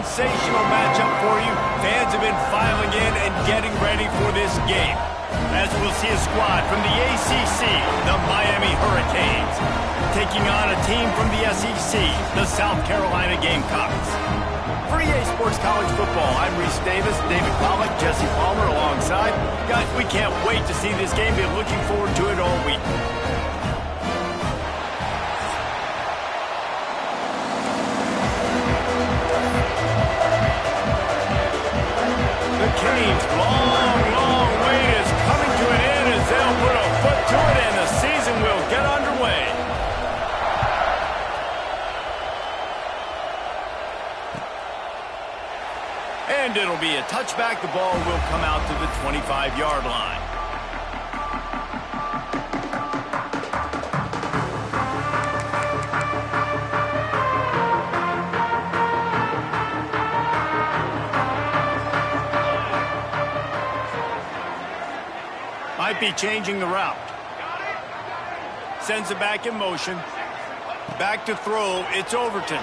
sensational matchup for you. Fans have been filing in and getting ready for this game, as we'll see a squad from the ACC, the Miami Hurricanes, taking on a team from the SEC, the South Carolina Gamecocks. For EA Sports College Football, I'm Reese Davis, David Pollack, Jesse Palmer alongside. Guys, we can't wait to see this game. Been looking forward to it all week. The Canes' long wait is coming to an end as they'll put a foot to it and the season will get underway. And it'll be a touchback. The ball will come out to the 25-yard line. Might be changing the route. Sends it back in motion. Back to throw. It's Overton.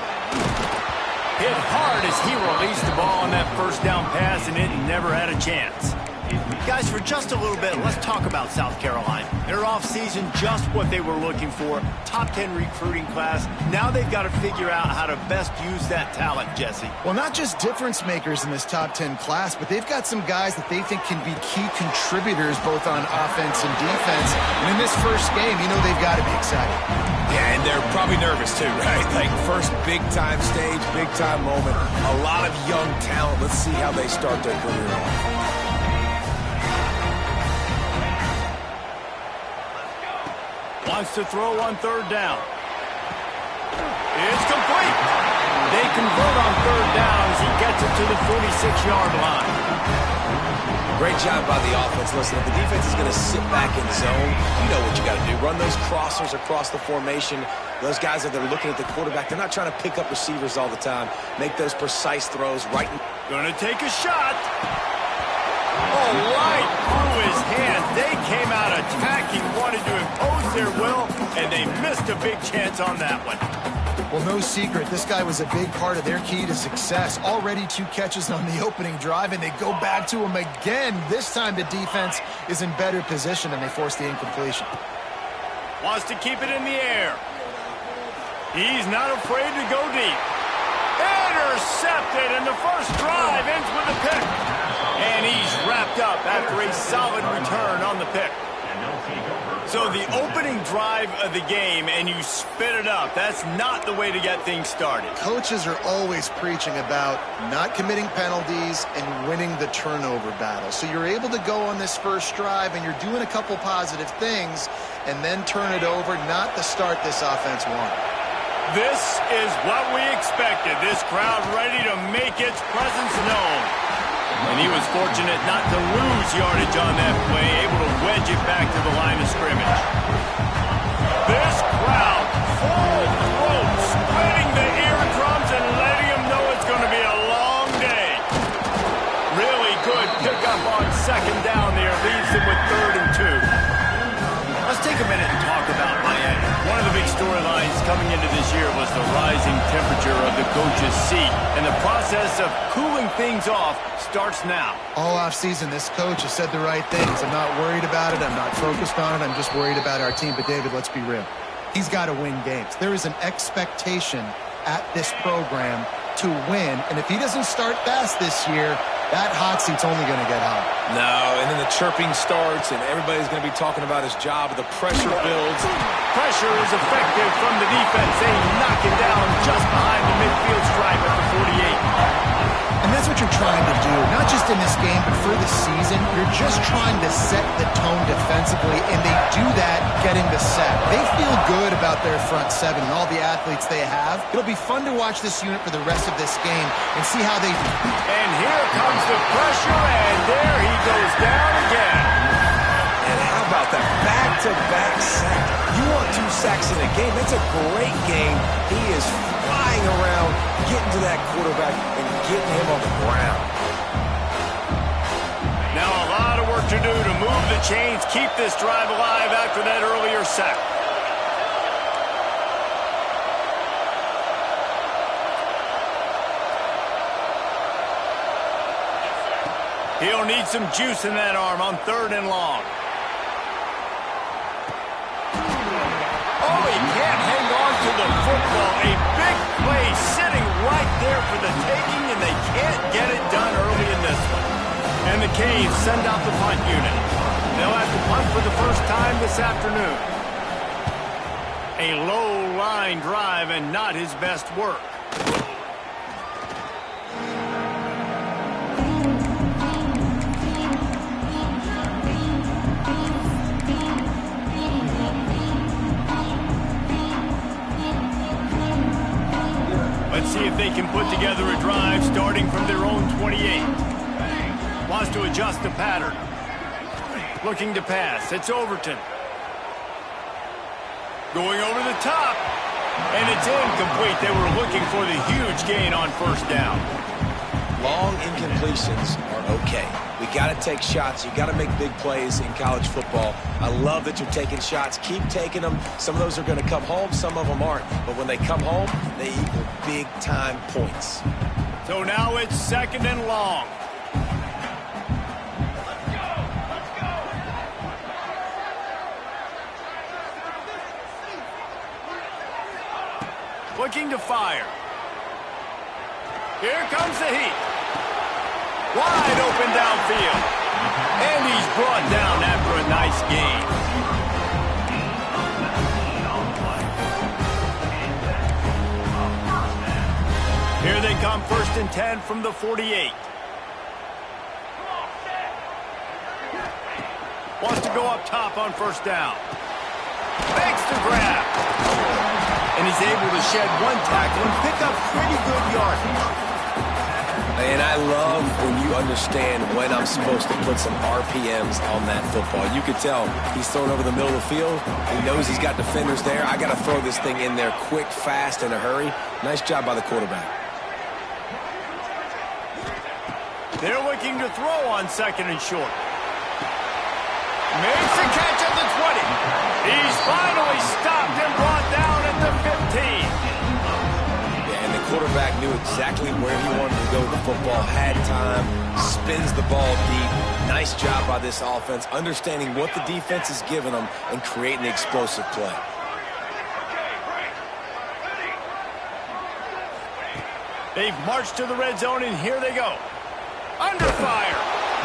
Hit hard as he released the ball on that first down pass, and it never had a chance. Guys, for just a little bit, let's talk about South Carolina. Their offseason, just what they were looking for. Top 10 recruiting class. Now they've got to figure out how to best use that talent, Jesse. Well, not just difference makers in this top 10 class, but they've got some guys that they think can be key contributors both on offense and defense. And in this first game, you know they've got to be excited. Yeah, and they're probably nervous too, right? Like first big-time stage, big-time moment. A lot of young talent. Let's see how they start their career off. Wants to throw on third down. It's complete. They convert on third down as he gets it to the 46-yard line. Great job by the offense. Listen, if the defense is going to sit back in zone, you know what you got to do. Run those crossers across the formation. Those guys that are looking at the quarterback, they're not trying to pick up receivers all the time. Make those precise throws right. Gonna take a shot. Oh, right through his hand. They came out attacking, wanted to impose their will, and they missed a big chance on that one. Well, no secret, this guy was a big part of their key to success. Already 2 catches on the opening drive, and they go back to him again. This time the defense is in better position, and they force the incompletion. Wants to keep it in the air. He's not afraid to go deep. Intercepted, and the first drive ends with a pick. And he's wrapped up after a solid return on the pick. So the opening drive of the game, and you spit it up. That's not the way to get things started. Coaches are always preaching about not committing penalties and winning the turnover battle. So you're able to go on this first drive, and you're doing a couple positive things, and then turn it over, not the start this offense wanted. This is what we expected. This crowd ready to make its presence known. And he was fortunate not to lose yardage on that play, able to wedge it back to the line of scrimmage. This crowd, full throat, spreading the eardrums and letting them know it's going to be a long day. Really good pickup on second down there, leaves them with 3rd and 2. Let's take a minute and talk about Miami. One of the big storylines coming into this year was the rising temperature of the coach's seat, and the process of cooling things off starts now. All offseason, this coach has said the right things. I'm not worried about it. I'm not focused on it. I'm just worried about our team. But, David, let's be real. He's got to win games. There is an expectation at this program to win, and if he doesn't start fast this year, that hot seat's only going to get hot. No, and then the chirping starts, and everybody's going to be talking about his job. The pressure builds. Pressure is effective from the defense. They knock it down just behind the midfield stripe at the 48. And that's what you're trying to do, not just in this game, but for the season. You're just trying to set the tone defensively, and they do that getting the sack. They feel good about their front seven and all the athletes they have. It'll be fun to watch this unit for the rest of this game and see how they do. And here comes the pressure, and there he goes down again. And how about that back-to-back sack? You want 2 sacks in a game. That's a great game. He is flying around, getting to that quarterback and getting him on the ground. Now a lot of work to do to move the chains, keep this drive alive after that earlier sack. He'll need some juice in that arm on 3rd and long. Oh, he can't hang on to the football. A big play sitting right there for the taking, and they can't get it done early in this one. And the Canes send out the punt unit. They'll have to punt for the first time this afternoon. A low-line drive and not his best work. Let's see if they can put together a drive starting from their own 28. Wants to adjust the pattern. Looking to pass. It's Overton. Going over the top. And it's incomplete. They were looking for the huge gain on 1st down. Long incompletions are okay. We got to take shots. You got to make big plays in college football. I love that you're taking shots. Keep taking them. Some of those are going to come home. Some of them aren't. But when they come home, they equal big-time points. So now it's 2nd and long. Looking to fire. Here comes the heat. Wide open downfield. And he's brought down after a nice gain. Here they come, 1st and 10 from the 48. Wants to go up top on 1st down. Makes the grab. And he's able to shed 1 tackle and pick up pretty good yardage. And I love when you understand when I'm supposed to put some RPMs on that football. You could tell he's thrown over the middle of the field. He knows he's got defenders there. I got to throw this thing in there quick, fast, in a hurry. Nice job by the quarterback. They're looking to throw on 2nd and short. Makes the catch at the 20. He's finally stopped and brought down at the 15. And the quarterback knew exactly where he wanted to go with the football, had time, spins the ball deep. Nice job by this offense, understanding what the defense is giving them and creating the explosive play. They've marched to the red zone, and here they go. Under fire.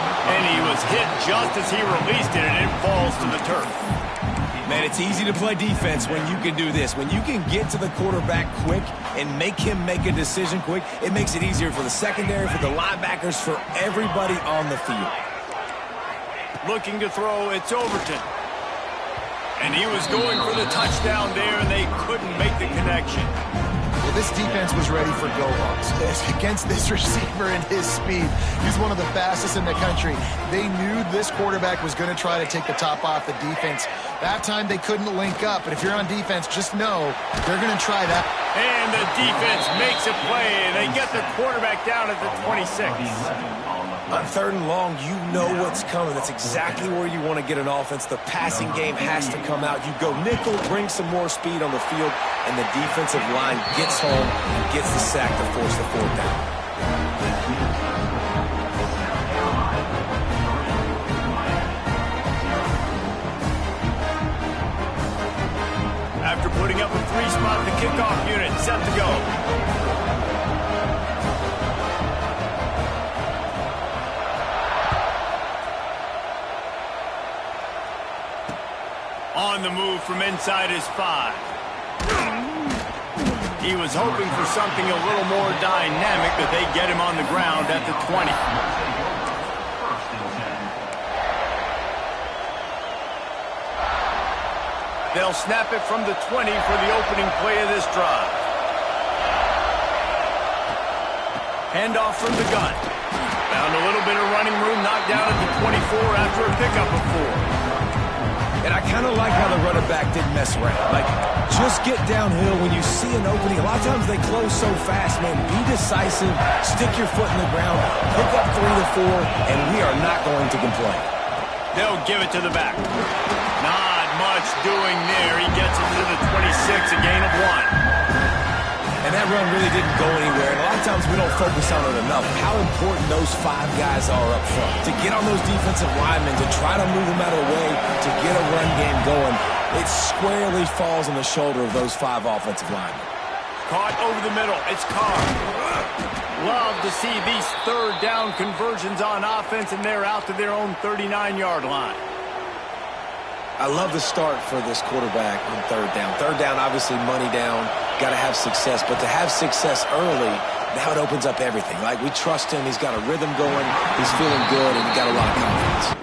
And he was hit just as he released it, and it falls to the turf. Man, it's easy to play defense when you can do this. When you can get to the quarterback quick and make him make a decision quick, it makes it easier for the secondary, for the linebackers, for everybody on the field. Looking to throw, it's Overton. And he was going for the touchdown there, and they couldn't make the connection. Well, this defense was ready for go-hogs. Against this receiver and his speed, he's one of the fastest in the country. They knew this quarterback was going to try to take the top off the defense. That time they couldn't link up, but if you're on defense, just know they're going to try that. And the defense makes a play, and they get the quarterback down at the 26. On 3rd and long, you know what's coming. That's exactly where you want to get an offense. The passing game has to come out. You go nickel, bring some more speed on the field, and the defensive line gets home and gets the sack to force the 4th down. After putting up a 3-spot, the kickoff unit set to go. On the move from inside his 5. He was hoping for something a little more dynamic, but they get him on the ground at the 20. They'll snap it from the 20 for the opening play of this drive. Handoff from the gun. Found a little bit of running room, knocked down at the 24 after a pickup of 4. And I kind of like how the running back didn't mess around. Like, just get downhill when you see an opening. A lot of times they close so fast, man. Be decisive, stick your foot in the ground, pick up 3 to 4, and we are not going to complain. They'll give it to the back. Not much doing there. He gets it to the 26, a gain of 1. And that run really didn't go anywhere. And a lot of sometimes we don't focus on it enough, how important those 5 guys are up front. To get on those defensive linemen, to try to move them out of the way, to get a run game going, it squarely falls on the shoulder of those 5 offensive linemen. Caught over the middle. It's Carr. Love to see these third down conversions on offense, and they're out to their own 39-yard line. I love the start for this quarterback on third down. Third down, obviously money down, got to have success. But to have success early, now it opens up everything. Like, we trust him. He's got a rhythm going. He's feeling good, and he got a lot of confidence.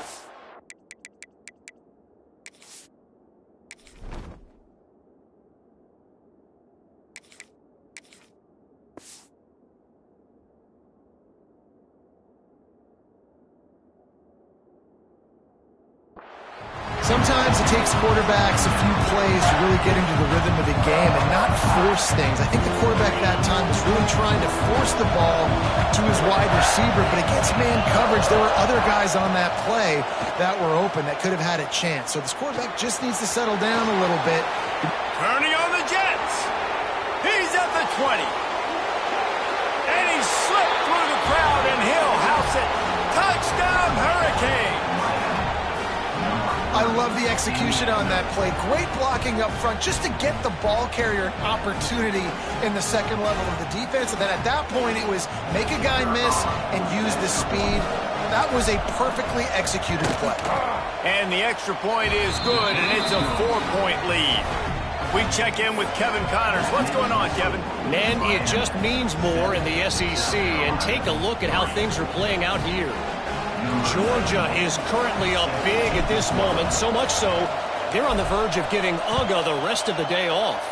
Sometimes it takes quarterbacks a few plays to really get into the rhythm of the game and not force things. I think the quarterback that time was really trying to force the ball to his wide receiver, but against man coverage, there were other guys on that play that were open that could have had a chance. So this quarterback just needs to settle down a little bit. Turning on the Jets. He's at the 20. And he slipped through the crowd, and he'll house it. Touchdown, Hurricane. I love the execution on that play. Great blocking up front just to get the ball carrier an opportunity in the second level of the defense. And then at that point, it was make a guy miss and use the speed. That was a perfectly executed play. And the extra point is good, and it's a 4-point lead. We check in with Kevin Connors. What's going on, Kevin? Man, it just means more in the SEC. And take a look at how things are playing out here. Georgia is currently up big at this moment, so much so they're on the verge of giving UGA the rest of the day off.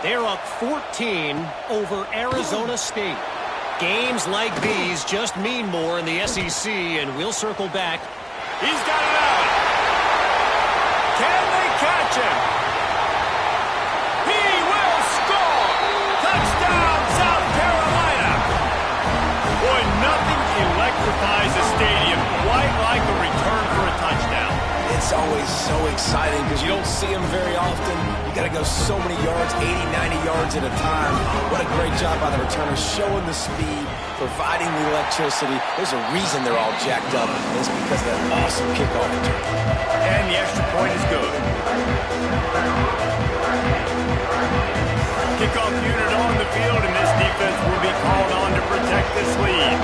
They're up 14 over Arizona State. Games like these just mean more in the SEC, and we'll circle back. He's got it out. Can they catch him? He will score! Touchdown, South Carolina! Boy, nothing electrifies a stadium quite like a return for a touchdown. It's always so exciting because you don't see them very often. You got to go so many yards, 80, 90 yards at a time. What a great job by the returners, showing the speed, providing the electricity. There's a reason they're all jacked up, and it's because of that awesome kickoff return. And the extra point is good. Kickoff unit on the field, and this defense will be called on to protect this lead.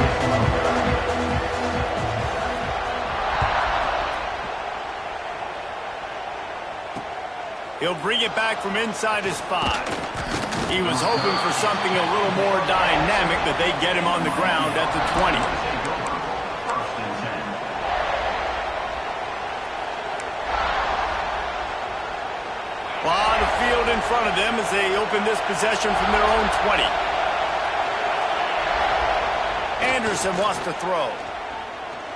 He'll bring it back from inside his 5. He was hoping for something a little more dynamic, but they get him on the ground at the 20. Lot of field in front of them as they open this possession from their own 20. Anderson wants to throw.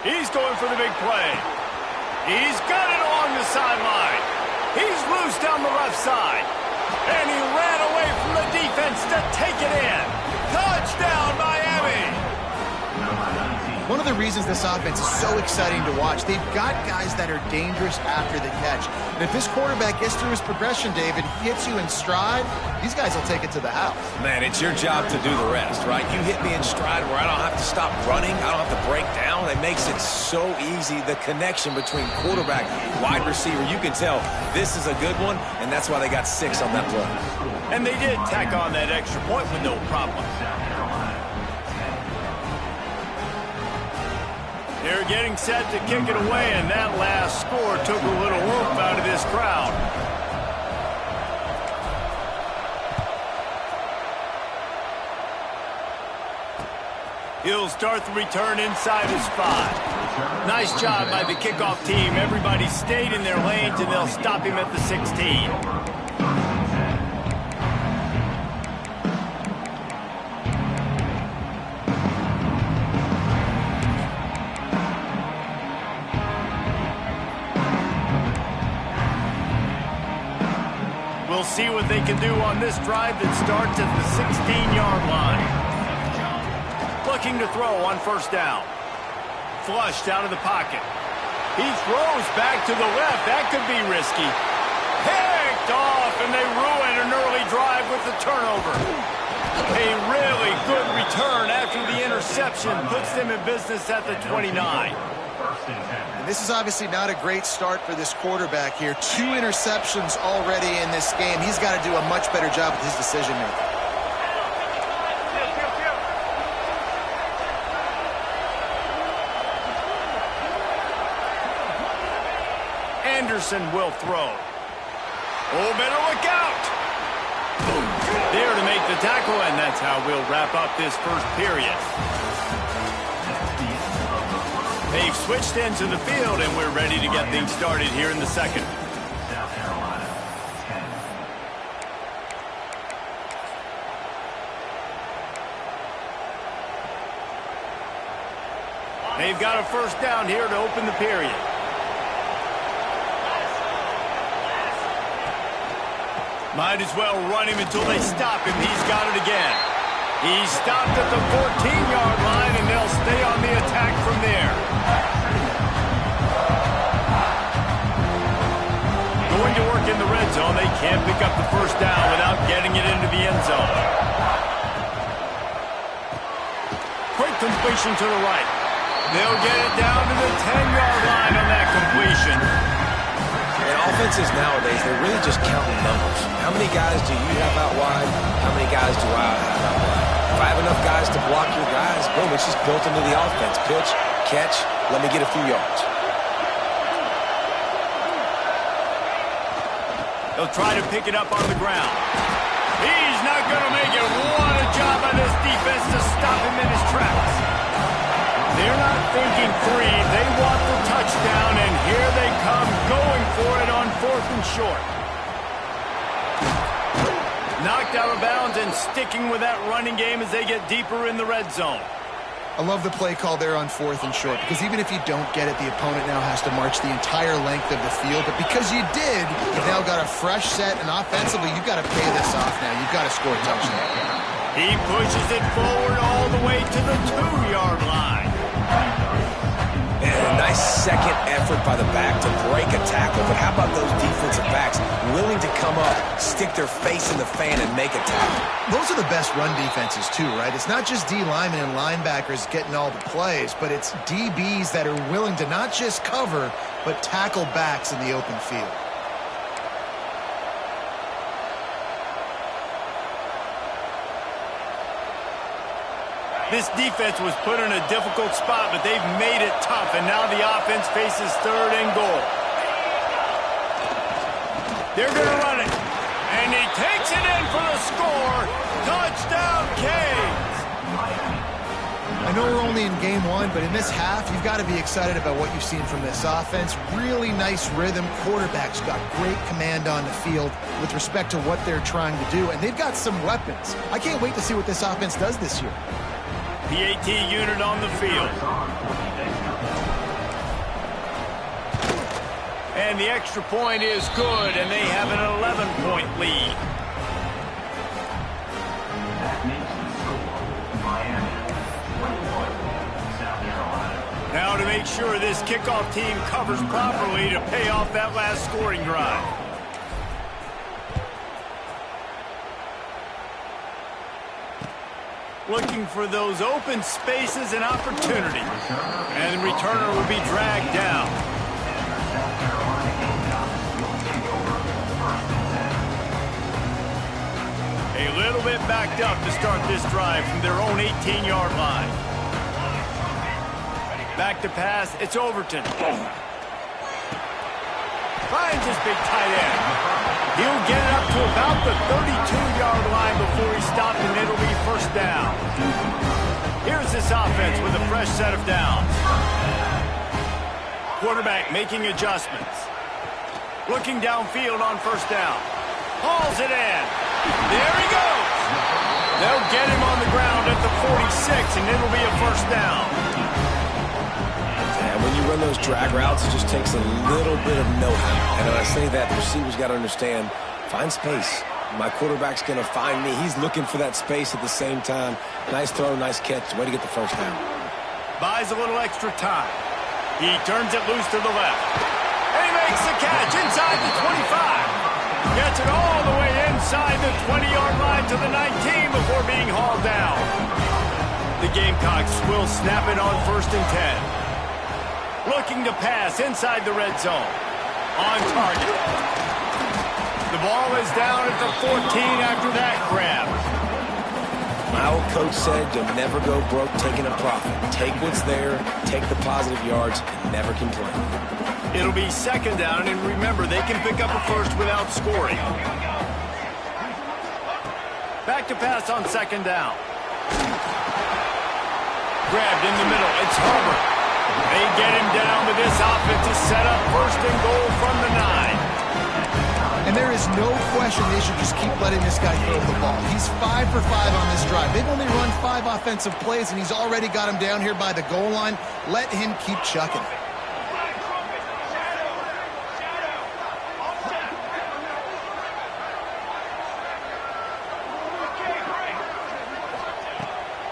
He's going for the big play. He's got it along the sideline. He's loose down the left side. And he ran away from the defense to take it in. Touchdown, Miami! One of the reasons this offense is so exciting to watch, they've got guys that are dangerous after the catch. And if this quarterback gets through his progression, David, he hits you in stride, these guys will take it to the house. Man, it's your job to do the rest, right? You hit me in stride where I don't have to stop running. I don't have to break down. It makes it so easy. The connection between quarterback, wide receiver, you can tell this is a good one, and that's why they got 6 on that play. And they did tack on that extra point with no problem. They're getting set to kick it away, and that last score took a little oomph out of this crowd. He'll start the return inside his 5. Nice job by the kickoff team. Everybody stayed in their lanes, and they'll stop him at the 16. We'll see what they can do on this drive that starts at the 16-yard line. Looking to throw on first down. Flushed out of the pocket. He throws back to the left. That could be risky. Picked off, and they ruin an early drive with the turnover. A really good return reception puts them in business at the 29. And this is obviously not a great start for this quarterback here. 2 interceptions already in this game. He's got to do a much better job with his decision-making. Anderson will throw. Oh, better look out. There to make the tackle, and that's how we'll wrap up this first period. They've switched into the field, and we're ready to get things started here in the second. They've got a first down here to open the period. Might as well run him until they stop him. He's got it again. He's stopped at the 14-yard line, and they'll stay on the attack from there. Going to work in the red zone. They can't pick up the first down without getting it into the end zone. Quick completion to the right. They'll get it down to the 10-yard line on that completion. And offenses nowadays, they're really just counting numbers. How many guys do you have out wide? How many guys do I have out wide? If I have enough guys to block your guys, boom, it's just built into the offense. Pitch, catch, let me get a few yards. They'll try to pick it up on the ground. He's not going to make it. What a job by this defense to stop him in his tracks. They're not thinking 3. They want the touchdown, and here they come going for it on 4th and short. Knocked out of bounds and sticking with that running game as they get deeper in the red zone. I love the play call there on 4th and short, because even if you don't get it, the opponent now has to march the entire length of the field. But because you did, you've now got a fresh set, and offensively, you've got to pay this off now. You've got to score a touchdown. He pushes it forward all the way to the 2-yard line. And a nice second effort by the back to break a tackle. But how about those defensive backs willing to come up, stick their face in the fan, and make a tackle? Those are the best run defenses, too, right? It's not just D linemen and linebackers getting all the plays, but it's DBs that are willing to not just cover, but tackle backs in the open field. This defense was put in a difficult spot, but they've made it tough, and now the offense faces 3rd and goal. They're going to run it, and he takes it in for the score. Touchdown, Canes! I know we're only in game 1, but in this half, you've got to be excited about what you've seen from this offense. Really nice rhythm. Quarterback's got great command on the field with respect to what they're trying to do, and they've got some weapons. I can't wait to see what this offense does this year. PAT unit on the field. And the extra point is good, and they have an 11-point lead. Now to make sure this kickoff team covers properly to pay off that last scoring drive. Looking for those open spaces and opportunities. And the returner will be dragged down. A little bit backed up to start this drive from their own 18-yard line. Back to pass, it's Overton. Finds his big tight end. He'll get it up to about the 32-yard line before he's stopped, and it'll be first down. Here's this offense with a fresh set of downs. Quarterback making adjustments. Looking downfield on first down. Hauls it in. There he goes. They'll get him on the ground at the 46, and it'll be a first down. And when you run those drag routes, it just takes a little bit of know-how. And when I say that, the receiver's got to understand, find space. My quarterback's going to find me. He's looking for that space at the same time. Nice throw, nice catch. Way to get the first down. Buys a little extra time. He turns it loose to the left. And he makes the catch inside the 25. Gets it all the way inside the 20-yard line to the 19 before being hauled down. The Gamecocks will snap it on 1st and 10. Looking to pass inside the red zone. On target. The ball is down at the 14 after that grab. My old coach said you'll never go broke taking a profit. Take what's there, take the positive yards, and never complain. It'll be 2nd down, and remember, they can pick up a first without scoring. Back to pass on 2nd down. Grabbed in the middle. It's Herbert. They get him down with this offense to set up 1st and goal from the 9. And there is no question they should just keep letting this guy throw the ball. He's 5 for 5 on this drive. They've only run 5 offensive plays, and he's already got him down here by the goal line. Let him keep chucking it.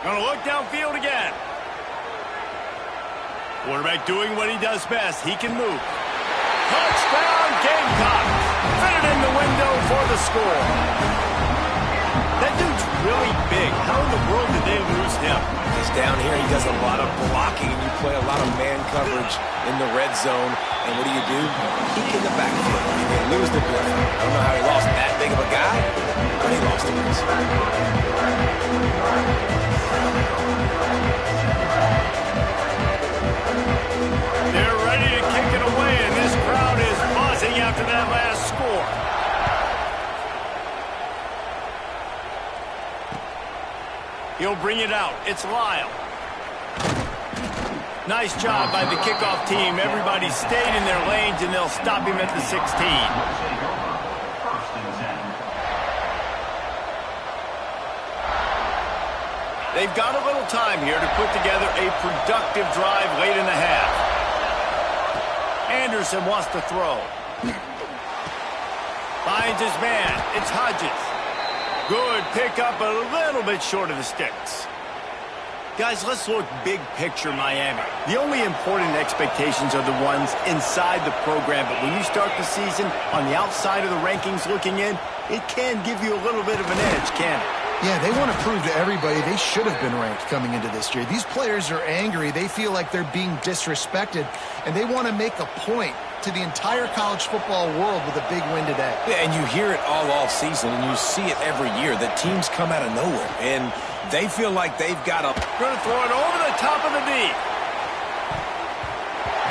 Gonna look downfield again. Quarterback doing what he does best. He can move. Touchdown, Gamecocks. Fit it in the window for the score. That dude's really big. How in the world did they lose him? He's down here. He does a lot of blocking, and you play a lot of man coverage in the red zone. And what do? Peek in the backfield. And they lose the ball. I don't know how he lost that big of a guy, but he lost him. They're ready to kick it away, and this crowd is buzzing after that last score. He'll bring it out. It's Lyle. Nice job by the kickoff team. Everybody stayed in their lanes, and they'll stop him at the 16. They've got a little time here to put together a productive drive late in the half. Anderson wants to throw. Finds his man. It's Hodges. Good pickup, a little bit short of the sticks. Guys, let's look big picture Miami. The only important expectations are the ones inside the program, but when you start the season on the outside of the rankings looking in, it can give you a little bit of an edge, can't it? Yeah, they want to prove to everybody they should have been ranked coming into this year. These players are angry. They feel like they're being disrespected, and they want to make a point to the entire college football world with a big win today. Yeah, and you hear it all off season, and you see it every year. The teams come out of nowhere, and they feel like they've got a... Going to throw it over the top of the knee.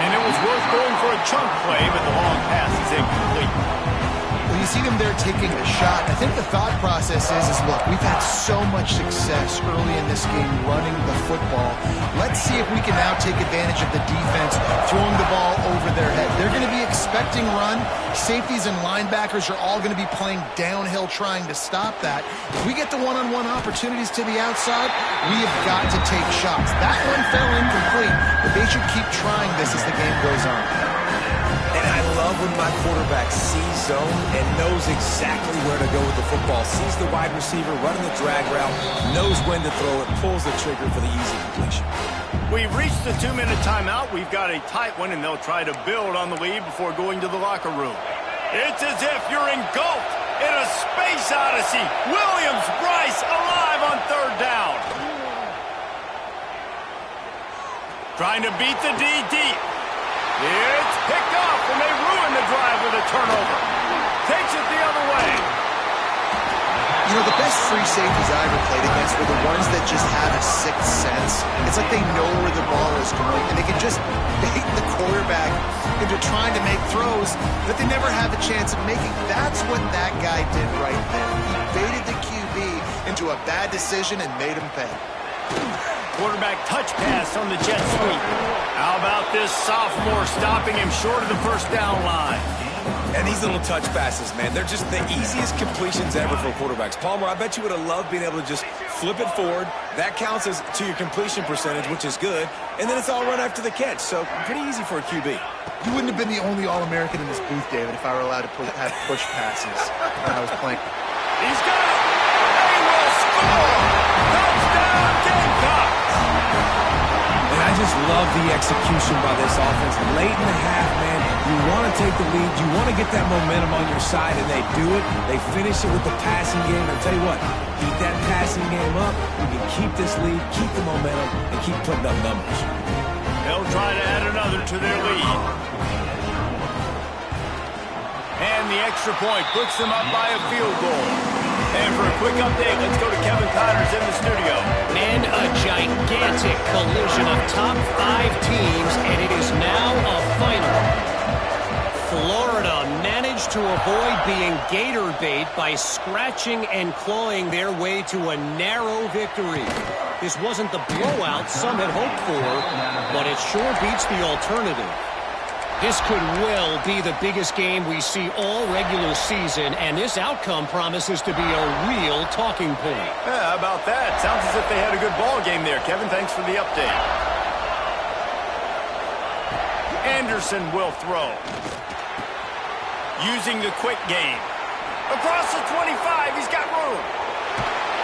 And it was worth going for a chunk play, but the long pass is incomplete. When you see them there taking a shot, I think the thought process is look, we've had so much success early in this game running the football. Let's see if we can now take advantage of the defense throwing the ball over their head. They're going to be expecting run. Safeties and linebackers are all going to be playing downhill trying to stop that. If we get the one-on-one opportunities to the outside, we have got to take shots. That one fell incomplete, but they should keep trying this as the game goes on. And I love when my quarterback sees zone and knows exactly where to go with the football. Sees the wide receiver running the drag route, knows when to throw it, pulls the trigger for the easy completion. We've reached the 2-minute timeout. We've got a tight one, and they'll try to build on the lead before going to the locker room. It's as if you're engulfed in a space odyssey. Williams-Brice alive on 3rd down. Trying to beat the D deep. It's picked off, and they ruin the drive with a turnover. Takes it the other way. You know, the best free safeties I ever played against were the ones that just have a sixth sense. It's like they know where the ball is going, and they can just bait the quarterback into trying to make throws that they never have a chance of making. That's what that guy did right there. He baited the QB into a bad decision and made him pay. Quarterback touch pass on the jet sweep. How about this sophomore stopping him short of the 1st down line? And these little touch passes, man, they're just the easiest completions ever for quarterbacks. Palmer, I bet you would have loved being able to just flip it forward. That counts as to your completion percentage, which is good. And then it's all run after the catch, so pretty easy for a QB. You wouldn't have been the only All-American in this booth, David, if I were allowed to have push passes when I was playing. He's got it. They will score. Touchdown, Gamecocks. And I just love love the execution by this offense. Late in the half, man, you want to take the lead. You want to get that momentum on your side, and they do it. They finish it with the passing game. I'll tell you what, keep that passing game up. You can keep this lead, keep the momentum, and keep putting up numbers. They'll try to add another to their lead. And the extra point puts them up by a field goal. And for a quick update, let's go to Kevin Connors in the studio. And a gigantic collision of top 5 teams, and it is now a final. Florida managed to avoid being gator bait by scratching and clawing their way to a narrow victory. This wasn't the blowout some had hoped for, but it sure beats the alternative. This could well be the biggest game we see all regular season, and this outcome promises to be a real talking point. Yeah, how about that? Sounds as if they had a good ball game there. Kevin, thanks for the update. Anderson will throw. Using the quick game. Across the 25, he's got room.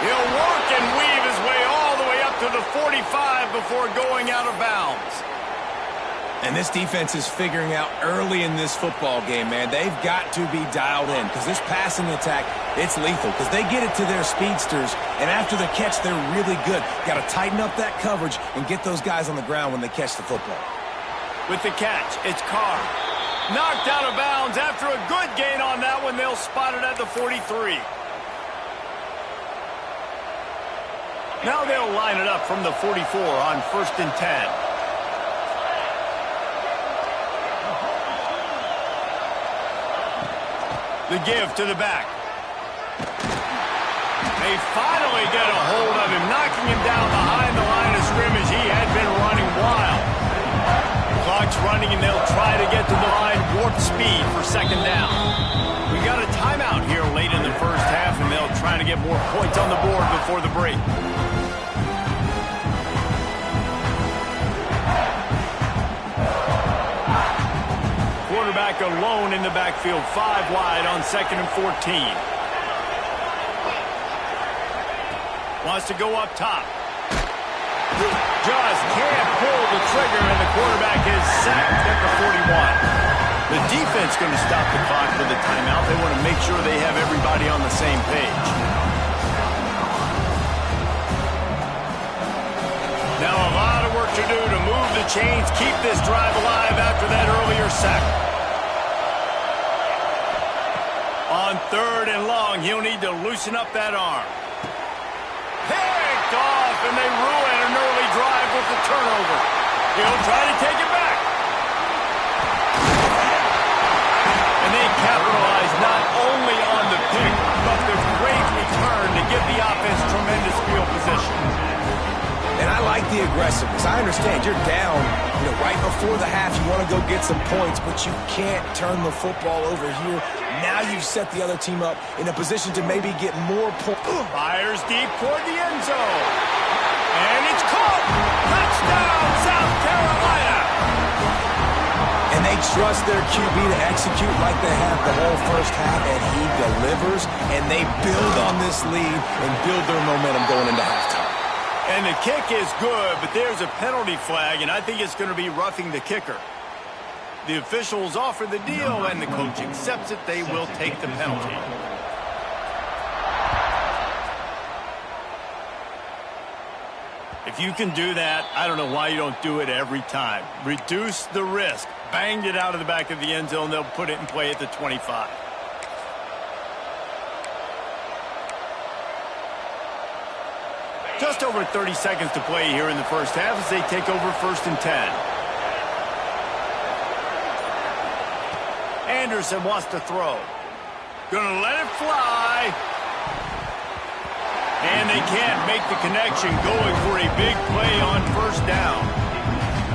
He'll work and weave his way all the way up to the 45 before going out of bounds. And this defense is figuring out early in this football game, man. They've got to be dialed in because this passing attack, it's lethal because they get it to their speedsters, and after the catch, they're really good. Got to tighten up that coverage and get those guys on the ground when they catch the football. With the catch, it's Carr. Knocked out of bounds after a good gain on that one. They'll spot it at the 43. Now they'll line it up from the 44 on 1st and 10. The give to the back. They finally get a hold of him, knocking him down behind the line of scrimmage. He had been running wild. Clock's running, and they'll try to get to the line warp speed for 2nd down. We got a timeout here late in the first half, and they'll try to get more points on the board before the break. Quarterback alone in the backfield, 5 wide on 2nd and 14. Wants to go up top. Just can't pull the trigger, and the quarterback is sacked at the 41. The defense going to stop the clock with a timeout. They want to make sure they have everybody on the same page. Now a lot of work to do to move the chains, keep this drive alive after that earlier sack. On 3rd and long, he'll need to loosen up that arm. Picked off, and they ruin an early drive with the turnover. He'll try to take it back. And they capitalize not only on the pick, but the great return to give the offense tremendous field position. And I like the aggressiveness. I understand you're down, right before the half. You want to go get some points, but you can't turn the football over here. Now you've set the other team up in a position to maybe get more points. Fires deep toward the end zone. And it's caught. Touchdown, South Carolina. And they trust their QB to execute like they have the whole first half, and he delivers, and they build on this lead and build their momentum going into halftime. And the kick is good, but there's a penalty flag, and I think it's going to be roughing the kicker. The officials offer the deal, and the coach accepts it. They will take the penalty. If you can do that, I don't know why you don't do it every time. Reduce the risk. Banged it out of the back of the end zone. They'll put it in play at the 25. Just over 30 seconds to play here in the first half as they take over 1st and 10. Anderson wants to throw. Gonna let it fly. And they can't make the connection, going for a big play on 1st down.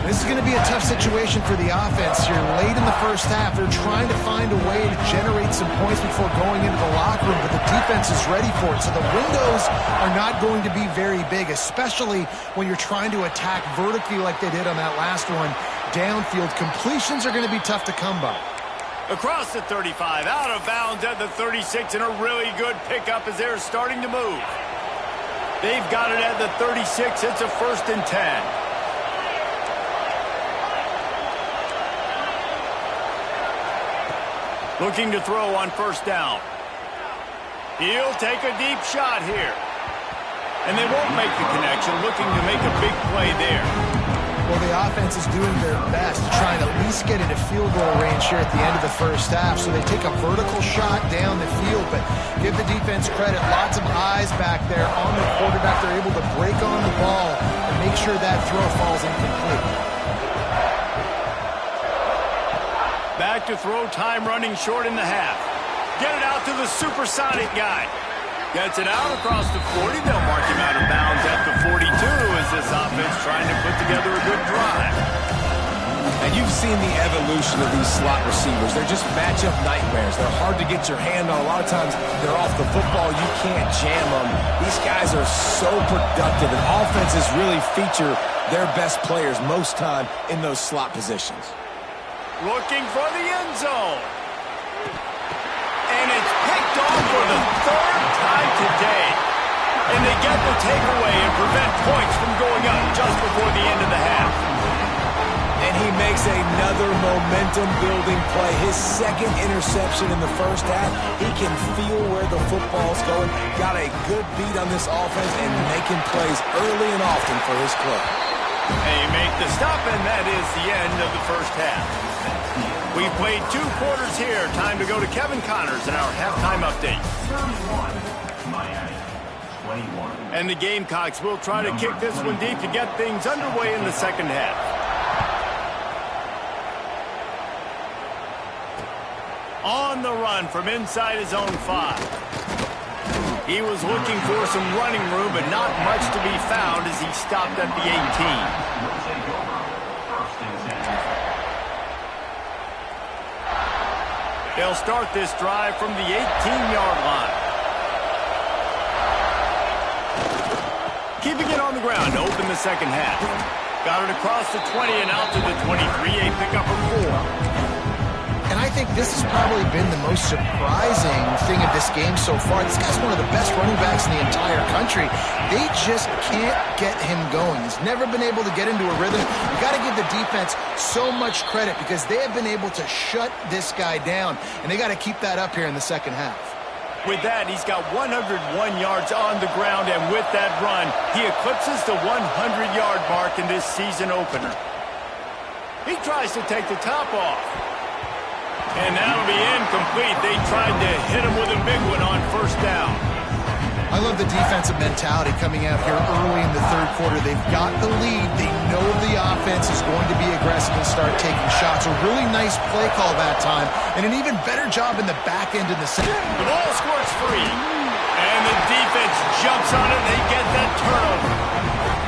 This is going to be a tough situation for the offense here. Late in the first half, they're trying to find a way to generate some points before going into the locker room, but the defense is ready for it. So the windows are not going to be very big, especially when you're trying to attack vertically like they did on that last one. Downfield completions are going to be tough to come by. Across the 35, out of bounds at the 36, and a really good pickup as they're starting to move. They've got it at the 36. It's a 1st and 10. Looking to throw on first down. He'll take a deep shot here. And they won't make the connection, looking to make a big play there. Well, the offense is doing their best, trying to at least get into field goal range here at the end of the first half. So they take a vertical shot down the field, but give the defense credit. Lots of eyes back there on the quarterback. They're able to break on the ball and make sure that throw falls incomplete. Back to throw, time running short in the half. Get it out to the supersonic guy. Gets it out across the 40. They'll mark him out of bounds at the 42 as this offense trying to put together a good drive. And you've seen the evolution of these slot receivers. They're just matchup nightmares. They're hard to get your hand on. A lot of times they're off the football. You can't jam them. These guys are so productive, and offenses really feature their best players most time in those slot positions. Looking for the end zone. And it's picked off for the third time today. And they get the takeaway and prevent points from going up just before the end of the half. And he makes another momentum-building play. His second interception in the first half. He can feel where the football's going. Got a good beat on this offense and making plays early and often for his club. They make the stop, and that is the end of the first half. We've played 2 quarters here. Time to go to Kevin Connors in our halftime update. 31, Miami, 21. And the Gamecocks will try to kick this one deep to get things underway in the second half. On the run from inside his own 5. He was looking for some running room, but not much to be found as he stopped at the 18. They'll start this drive from the 18-yard line. Keeping it on the ground to open the second half. Got it across the 20 and out to the 23, a pickup of 4. And I think this has probably been the most surprising thing of this game so far. This guy's one of the best running backs in the entire country. They just can't get him going. He's never been able to get into a rhythm. You got to give the defense so much credit because they have been able to shut this guy down, and they got to keep that up here in the second half. With that, he's got 101 yards on the ground, and with that run, he eclipses the 100-yard mark in this season opener. He tries to take the top off. And that'll be incomplete. They tried to hit him with a big one on first down. I love the defensive mentality coming out here early in the third quarter. They've got the lead. They know the offense is going to be aggressive and start taking shots. A really nice play call that time, and an even better job in the back end of the second. The ball squirts free, and the defense jumps on it, and they get that turnover.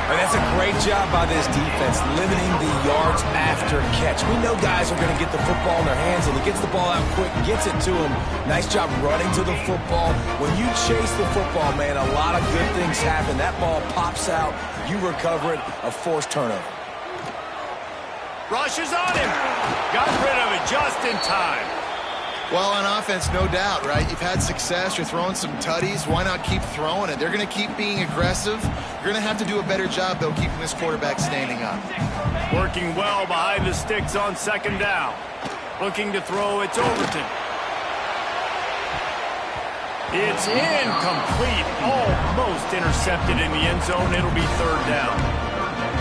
And that's a great job by this defense, limiting the yards after catch. We know guys are going to get the football in their hands, and he gets the ball out quick, gets it to him. Nice job running to the football. When you chase the football, man, a lot of good things happen. That ball pops out, you recover it, a forced turnover. Rushes on him. Got rid of it just in time. Well, on offense, no doubt, right? You've had success. You're throwing some tutties. Why not keep throwing it? They're going to keep being aggressive. You're going to have to do a better job, though, keeping this quarterback standing up. Working well behind the sticks on second down. Looking to throw, it's Overton. It's incomplete. Almost intercepted in the end zone. It'll be third down.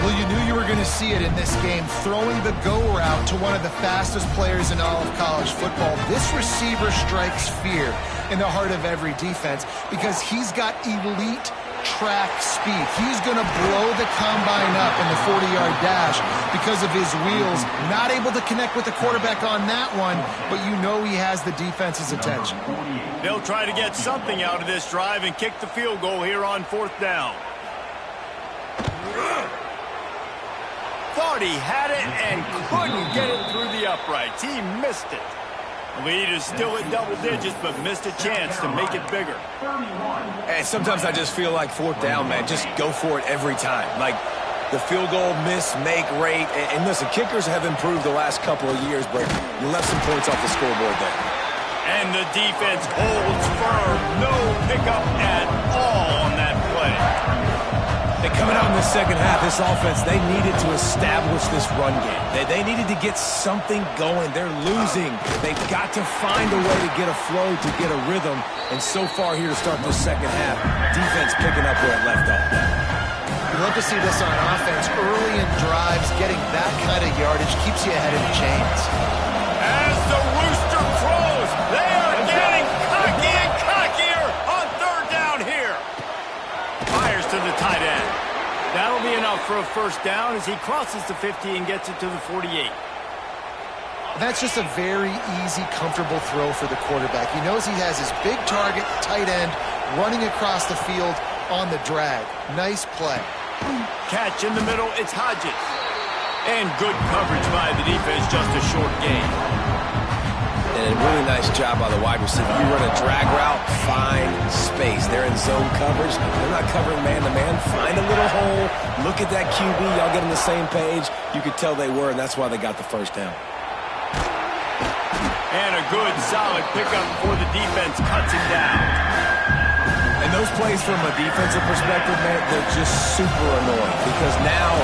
Well, you knew you were going to see it in this game, throwing the go route to one of the fastest players in all of college football. This receiver strikes fear in the heart of every defense because he's got elite track speed. He's going to blow the combine up in the 40-yard dash because of his wheels. Not able to connect with the quarterback on that one, but you know he has the defense's attention. They'll try to get something out of this drive and kick the field goal here on fourth down. Thought he had it and couldn't get it through the uprights. He missed it. Lead is still at double digits, but missed a chance to make it bigger. And sometimes I just feel like fourth down, man, just go for it every time. Like the field goal miss, make rate. And listen, kickers have improved the last couple of years, but you left some points off the scoreboard there. And the defense holds firm. No pickup at all on that play. And coming out in the second half, this offense, they needed to establish this run game. They needed to get something going. They're losing. They've got to find a way to get a flow, to get a rhythm. And so far here to start the second half, defense picking up where it left off. You love to see this on offense. Early in drives, getting that kind of yardage keeps you ahead of the chains. As the rooster crows, they are getting cocky and cockier on third down here. Fires to the tight end. That'll be enough for a first down as he crosses the 50 and gets it to the 48. That's just a very easy, comfortable throw for the quarterback. He knows he has his big target, tight end, running across the field on the drag. Nice play. Catch in the middle, it's Hodges. And good coverage by the defense, just a short gain. And a really nice job by the wide receiver. You run a drag route, find space. They're in zone coverage. They're not covering man-to-man. Find a little hole. Look at that QB. Y'all get on the same page. You could tell they were, and that's why they got the first down. And a good, solid pickup for the defense. Cuts him down. And those plays from a defensive perspective, man, they're just super annoying because now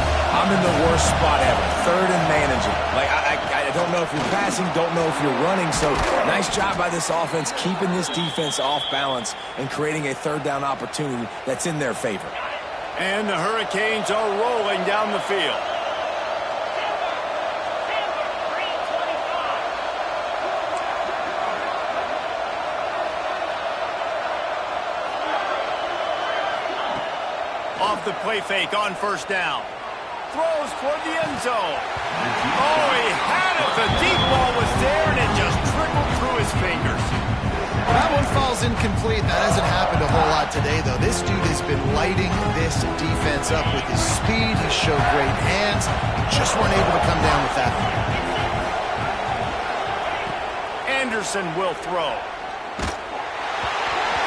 I'm in the worst spot ever. Third and managing. Like, I don't know if you're passing, don't know if you're running. So nice job by this offense keeping this defense off balance and creating a third down opportunity that's in their favor. And the Hurricanes are rolling down the field. Off the play fake on first down. Throws toward the end zone. Oh, he had it. The deep ball was there, and it just trickled through his fingers. That one falls incomplete. That hasn't happened a whole lot today, though. This dude has been lighting this defense up with his speed. He showed great hands. Just weren't able to come down with that one. Anderson will throw.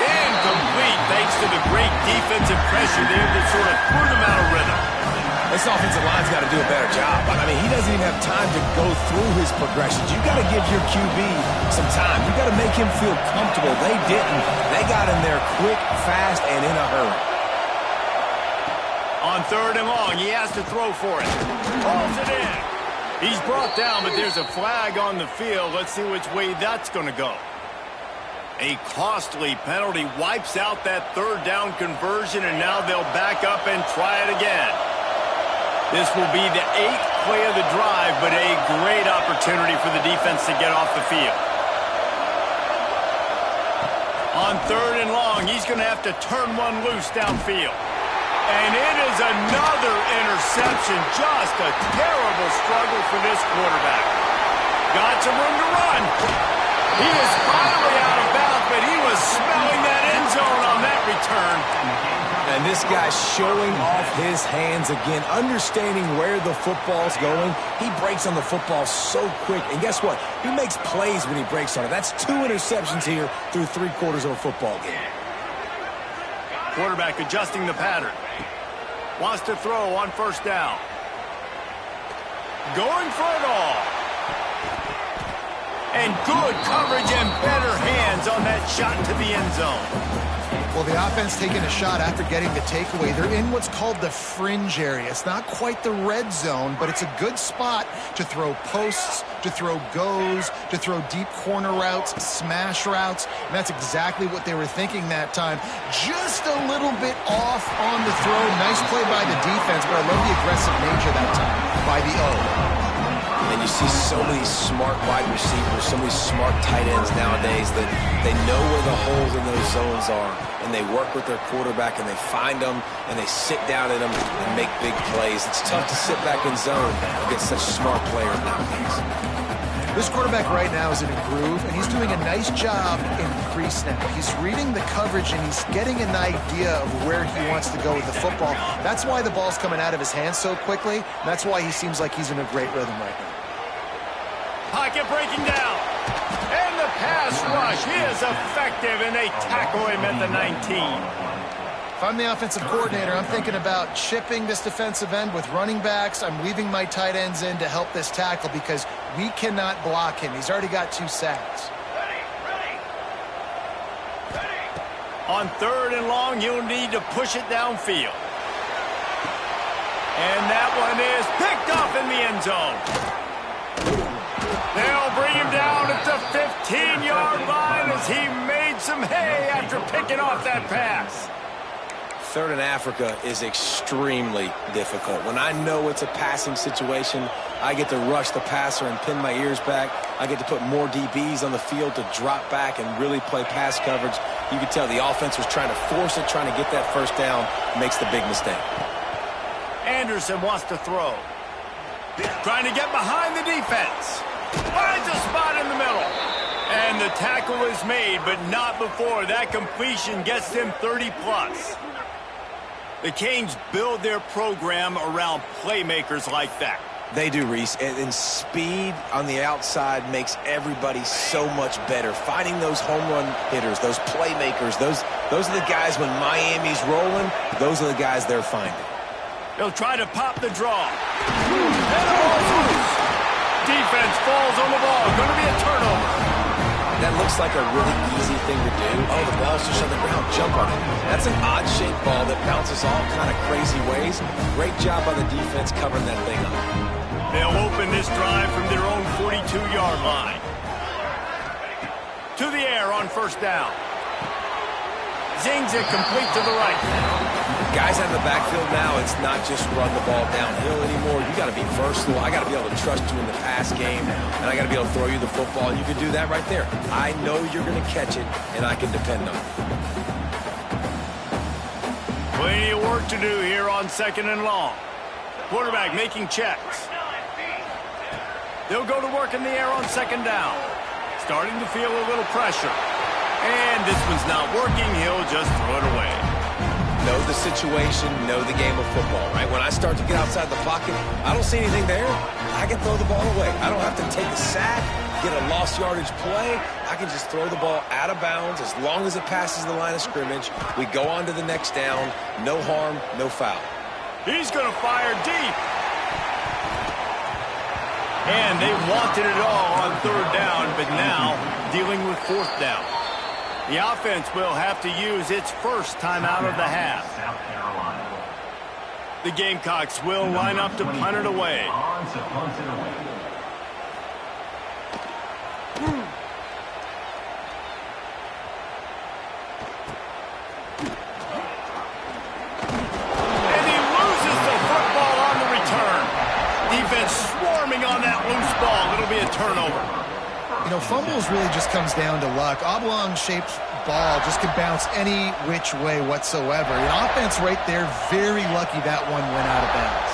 Incomplete thanks to the great defensive pressure there that sort of threw them out of rhythm. This offensive line's got to do a better job. I mean, he doesn't even have time to go through his progressions. You got to give your QB some time. You got to make him feel comfortable. They didn't. They got in there quick, fast, and in a hurry. On third and long, he has to throw for it. Pulls it in. He's brought down, but there's a flag on the field. Let's see which way that's going to go. A costly penalty wipes out that third down conversion, and now they'll back up and try it again. This will be the 8th play of the drive, but a great opportunity for the defense to get off the field. On third and long, he's going to have to turn one loose downfield. And it is another interception. Just a terrible struggle for this quarterback. Got some room to run. He is finally out of bounds, but he was smelling that end zone on that return. And this guy's showing off his hands again, understanding where the football's going. He breaks on the football so quick. And guess what? He makes plays when he breaks on it. That's 2 interceptions here through 3/4 of a football game. Quarterback adjusting the pattern. Wants to throw on first down. Going for it all. And good coverage and better hands on that shot to the end zone. Well, the offense taking a shot after getting the takeaway. They're in what's called the fringe area. It's not quite the red zone, but it's a good spot to throw posts, to throw goes, to throw deep corner routes, smash routes. And that's exactly what they were thinking that time. Just a little bit off on the throw. Nice play by the defense, but I love the aggressive nature that time by the O. And you see so many smart wide receivers, so many smart tight ends nowadays that they know where the holes in those zones are, and they work with their quarterback, and they find them, and they sit down in them and make big plays. It's tough to sit back in zone against such smart players nowadays. This quarterback right now is in a groove, and he's doing a nice job in pre-snap. He's reading the coverage, and he's getting an idea of where he wants to go with the football. That's why the ball's coming out of his hands so quickly. That's why he seems like he's in a great rhythm right now. Pocket breaking down. And the pass rush. He is effective, and they tackle him at the 19. If I'm the offensive coordinator, I'm thinking about chipping this defensive end with running backs. I'm leaving my tight ends in to help this tackle because we cannot block him. He's already got 2 sacks. On third and long, you'll need to push it downfield. And that one is picked off in the end zone. They'll bring him down at the 15-yard line as he made some hay after picking off that pass. Third in Africa is extremely difficult. When I know it's a passing situation, I get to rush the passer and pin my ears back. I get to put more DBs on the field to drop back and really play pass coverage. You can tell the offense was trying to force it, trying to get that first down, makes the big mistake. Anderson wants to throw. Trying to get behind the defense. Finds a spot in the middle. And the tackle is made, but not before that completion gets them 30-plus. The Canes build their program around playmakers like that. They do, Reese, and speed on the outside makes everybody so much better. Finding those home run hitters, those playmakers, those are the guys when Miami's rolling, those are the guys they're finding. They'll try to pop the draw. And the ball's loose. Defense falls on the ball. Going to be a turnover. That looks like a really easy thing to do. Oh, the ball's just on the ground. Jump on it. That's an odd-shaped ball that bounces all kind of crazy ways. Great job by the defense covering that thing up. They'll open this drive from their own 42-yard line. To the air on first down. Zings it complete to the right. Guys out of the backfield now, it's not just run the ball downhill anymore. You got to be versatile. I got to be able to trust you in the pass game, and I got to be able to throw you the football. And you can do that right there. I know you're going to catch it, and I can depend on it. Plenty of work to do here on second and long. Quarterback making checks. They'll go to work in the air on second down. Starting to feel a little pressure. And this one's not working. He'll just throw it away. Know the situation, know the game of football, right? When I start to get outside the pocket, I don't see anything there. I can throw the ball away. I don't have to take a sack, get a lost yardage play. I can just throw the ball out of bounds as long as it passes the line of scrimmage. We go on to the next down. No harm, no foul. He's going to fire deep. And they wanted it all on third down, but now dealing with fourth down. The offense will have to use its first timeout of the half. The Gamecocks will line up to punt it away. And he loses the football on the return. Defense swarming on that loose ball. It'll be a turnover. You know, fumbles really just comes down to luck. Oblong-shaped ball just can bounce any which way whatsoever. The offense right there, very lucky that one went out of bounds.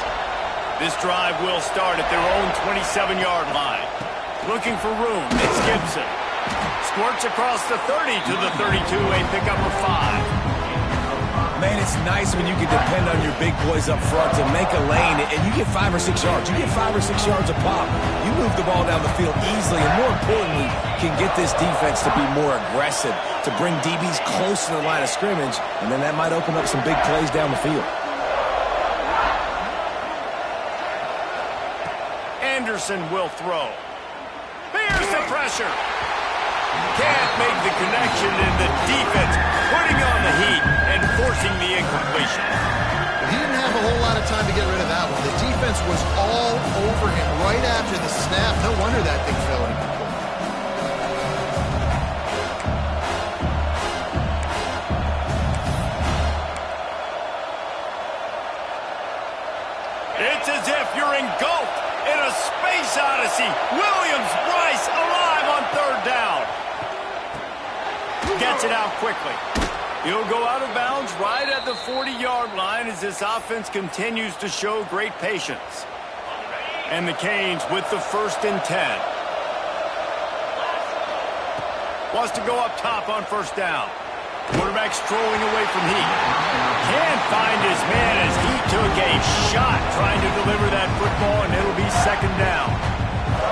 This drive will start at their own 27-yard line. Looking for room. It's Gibson. Squirts across the 30 to the 32, a pickup of 5. Man, it's nice when you can depend on your big boys up front to make a lane, and you get 5 or 6 yards. You get 5 or 6 yards a pop. You move the ball down the field easily, and more importantly, can get this defense to be more aggressive, to bring DBs close to the line of scrimmage, and then that might open up some big plays down the field. Anderson will throw. Here's the pressure. Can't make the connection, and the defense putting on the heat and forcing the incompletion. He didn't have a whole lot of time to get rid of that one. The defense was all over him right after the snap. No wonder that thing fell incomplete. It's as if you're engulfed in a space odyssey. Williams-Brice alive on third down. Gets it out quickly. He'll go out of bounds right at the 40-yard line as this offense continues to show great patience. And the Canes with the 1st and 10. Wants to go up top on first down. Quarterback strolling away from heat. Can't find his man as he took a shot trying to deliver that football, and it'll be second down.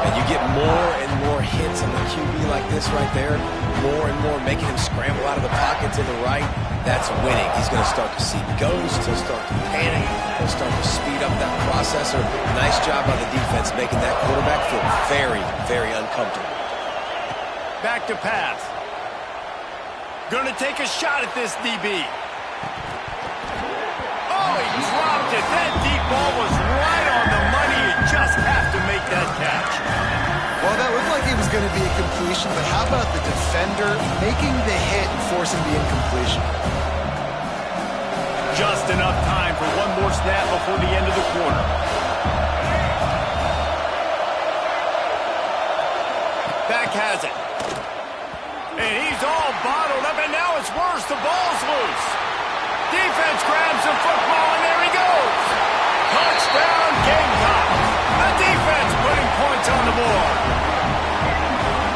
And you get more and more hits on the QB like this right there. More and more making him scramble out of the pocket to the right. That's winning. He's going to start to see ghosts. He'll start to panic. He'll start to speed up that processor. Nice job by the defense making that quarterback feel very, very uncomfortable. Back to pass. Going to take a shot at this DB. Oh, he dropped it. That deep ball was right on the money. You just have to make that catch. Well, that looked like it was going to be a completion, but how about the defender making the hit and forcing the incompletion? Just enough time for one more snap before the end of the quarter. Back has it. And he's all bottled up, and now it's worse. The ball's loose. Defense grabs the football, and there he goes. Touchdown, Gamecocks. The defense putting points on the board.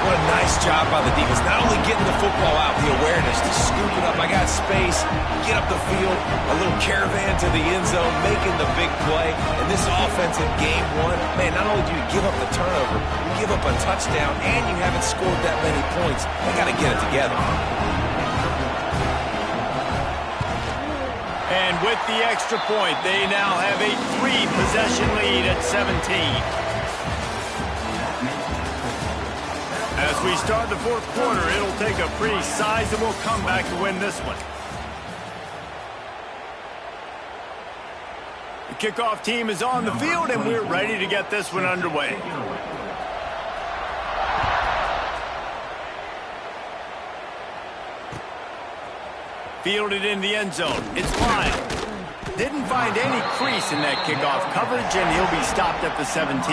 What a nice job by the defense. Not only getting the football out, the awareness to scoop it up. I got space, get up the field, a little caravan to the end zone, making the big play. And this offense in game one, man, not only do you give up the turnover, you give up a touchdown, and you haven't scored that many points. They got to get it together. And with the extra point, they now have a 3-possession lead at 17. As we start the fourth quarter, it'll take a pretty sizable comeback to win this one. The kickoff team is on the field, and we're ready to get this one underway. Fielded in the end zone. It's Lyle. Didn't find any crease in that kickoff coverage, and he'll be stopped at the 17.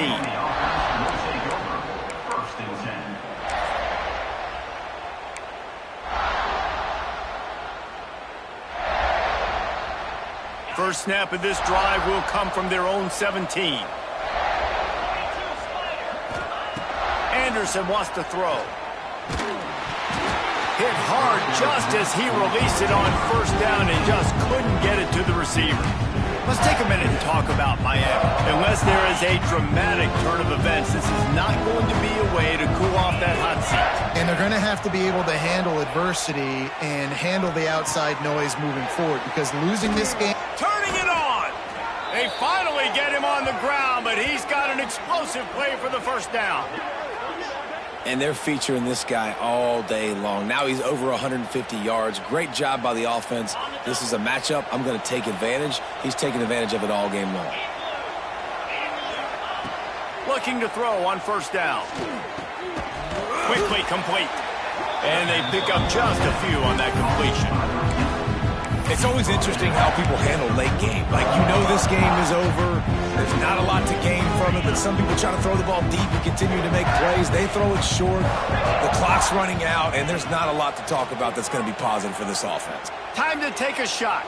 First snap of this drive will come from their own 17. Anderson wants to throw. Hit hard just as he released it on first down and just couldn't get it to the receiver. Let's take a minute and talk about Miami. Unless there is a dramatic turn of events, this is not going to be a way to cool off that hot seat. And they're going to have to be able to handle adversity and handle the outside noise moving forward, because losing this game... Turning it on! They finally get him on the ground, but he's got an explosive play for the first down. And they're featuring this guy all day long. Now he's over 150 yards. Great job by the offense. This is a matchup. I'm going to take advantage. He's taking advantage of it all game long. Looking to throw on first down. Quickly complete. And they pick up just a few on that completion. It's always interesting how people handle late game. Like, you know this game is over. There's not a lot to gain from it, but some people try to throw the ball deep and continue to make plays. They throw it short. The clock's running out, and there's not a lot to talk about that's going to be positive for this offense. Time to take a shot.